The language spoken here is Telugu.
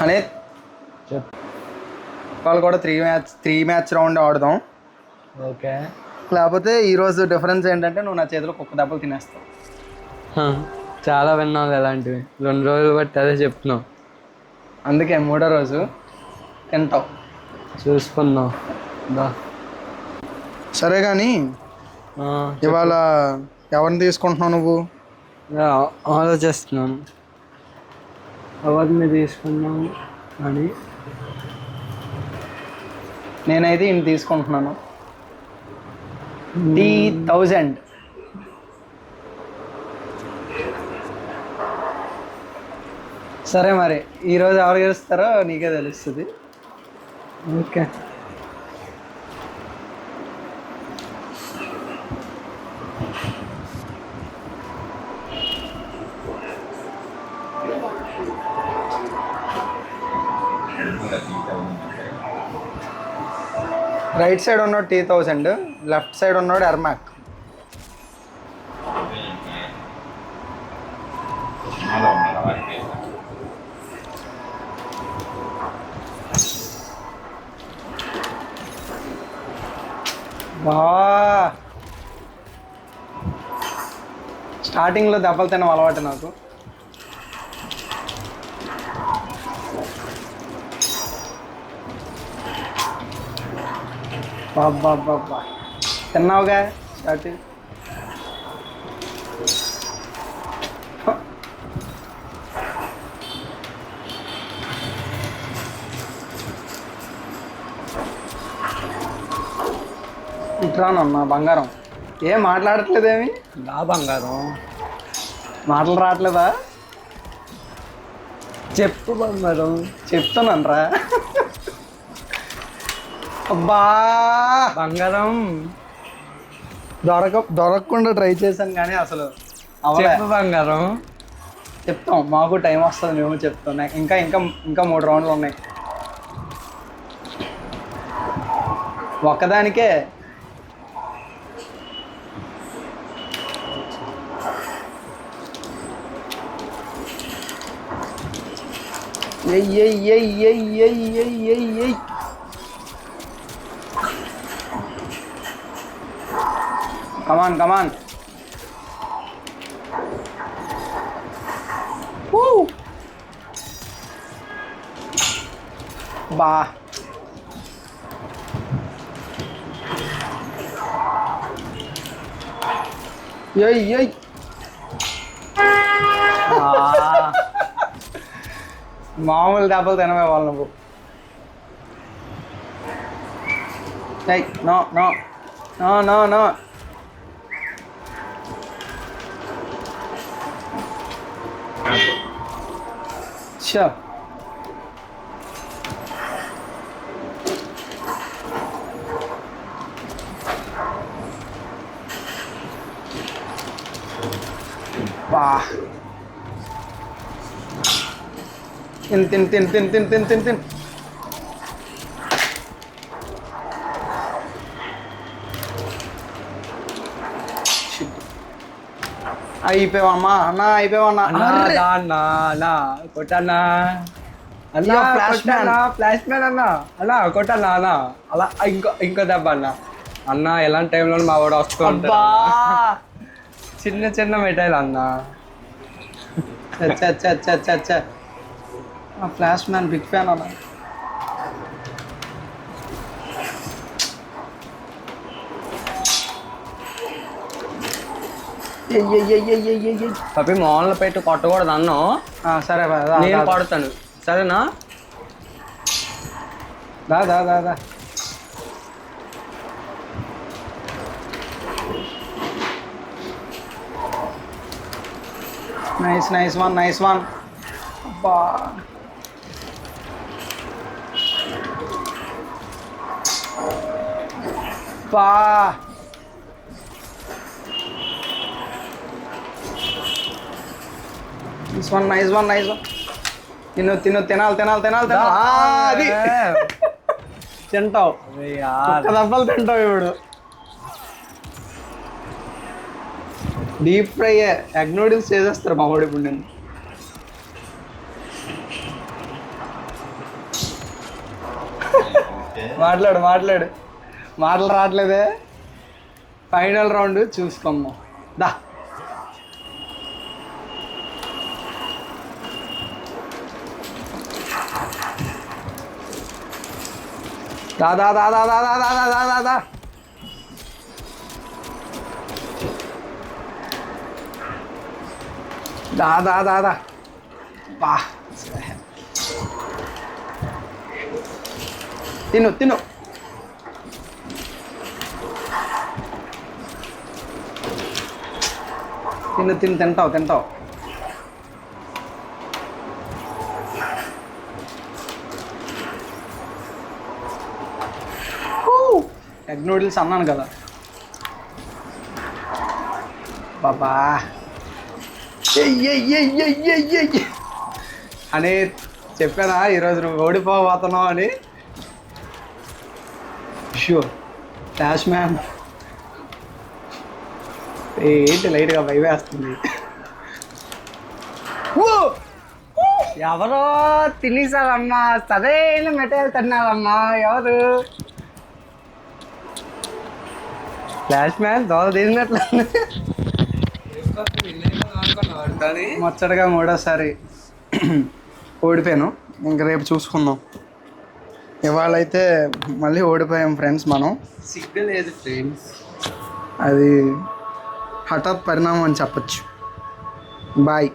అనే వాళ్ళు కూడా త్రీ మ్యాచ్ రౌండ్ ఆడదాం. ఓకే. లేకపోతే ఈరోజు డిఫరెన్స్ ఏంటంటే నువ్వు నా చేతిలో కుక్క దెబ్బలు తినేస్తావు. చాలా విన్నావు ఎలాంటివి, 2 రోజులు బట్టి అదే చెప్తున్నావు. అందుకే 3వ రోజు తింటావు. చూసుకున్నావు దా. సరే కానీ ఇవాళ ఎవరిని తీసుకుంటున్నావు నువ్వు? ఆలోచిస్తున్నాను ఎవరిని తీసుకున్నాను అని. నేనైతే ఈయన తీసుకుంటున్నాను. 1000. సరే మరి ఈరోజు ఎవరు గెలుస్తారో నీకే తెలుస్తుంది. ఓకే. రైట్ సైడ్ ఉన్నాడు 1000, లెఫ్ట్ సైడ్ ఉన్నాడు ఎర్మాక్. స్టార్టింగ్లో దెబ్బలు తినడం అలవాటు నాకు. బాబా తిన్నావుగా స్టార్టింగ్. ఇట్రానన్నా బంగారం, ఏం మాట్లాడట్లేదేమి? నా బంగారం మాటలు రావట్లేదా? చెప్పు బంగారం. చెప్తున్నాను రా. అబ్బా బంగారం దొరకకుండా ట్రై చేశాను కానీ అసలు చెప్పు బంగారం. చెప్తాం, మాకు టైం వస్తుంది, మేము చెప్తాం. ఇంకా ఇంకా ఇంకా 3 రౌండ్లు ఉన్నాయి. ఒక్కదానికే కమాన్ కమాన్. బా మామూలు దెబ్బలు తినవే వాళ్ళు నువ్వు. No no no no no. షో బా తిన్ తిన్ తిన్ తిన్ తిన్ తిన్ తిన్ తిన్. అయిపోయావమ్మా అన్న, అయిపోయావన్నా. అన్నా కొట్టన్నా అన్నా, ఫ్లాష్ మ్యాన్ అన్నా అన్నా కొట్టన్నా అన్నా. అలా ఇంకో దెబ్బ అన్నా. అన్న ఎలాంటి టైంలో మా వాడు వస్తూ ఉంటా. చిన్న చిన్న మిఠాయిలు అన్నా. ఫ్లాష్ మ్యాన్ బిగ్ ఫ్యాన్ అన్నా. పప్పి మోన్లో పెట్టి కొట్టకూడదు అన్నం. సరే నేను కొడతాను, సరేనా? దా దా దా దా. Nice nice one, nice one. అబ్బా బా. Nice one, nice one, nice one. తినాలి అది తింటావు. దెబ్బలు తింటావు ఇప్పుడు. డీప్ ఫ్రై ఎగ్ నూడిల్స్ చేసేస్తారు మా వాడు ఇప్పుడు. నేను మాట్లాడు మాట్లాడు మాటలు రావట్లేదే. Final round చూసుకోమ్మా. దా దా దా దా దా దా దా దా దా దా దా. దా దా దా దా బా. తిను తిను. తిను తిను తింటావు తింటావు. ఎగ్ నూడిల్స్ అన్నాను కదా బాబా. అని చెప్పానా ఈరోజు నువ్వు ఓడిపోతున్నావు అని. షూర్ ఫ్లాష్ మ్యాన్ ఏంటి లైట్గా భయవేస్తుంది. ఎవరో తినేసారమ్మా, సరైన మెటీరియల్ తిన్నారమ్మా. ఎవరు? ఫ్లాష్ మ్యాన్ దోల తీసినట్లు. ముచ్చటగా మూడోసారి ఓడిపోయాను. ఇంక రేపు చూసుకుందాం. ఇవాళైతే మళ్ళీ ఓడిపోయాం ఫ్రెండ్స్ మనం. సిగ్గులేదు ఫ్రెండ్స్. అది హఠాత్ పరిణామం అని చెప్పచ్చు. బాయ్.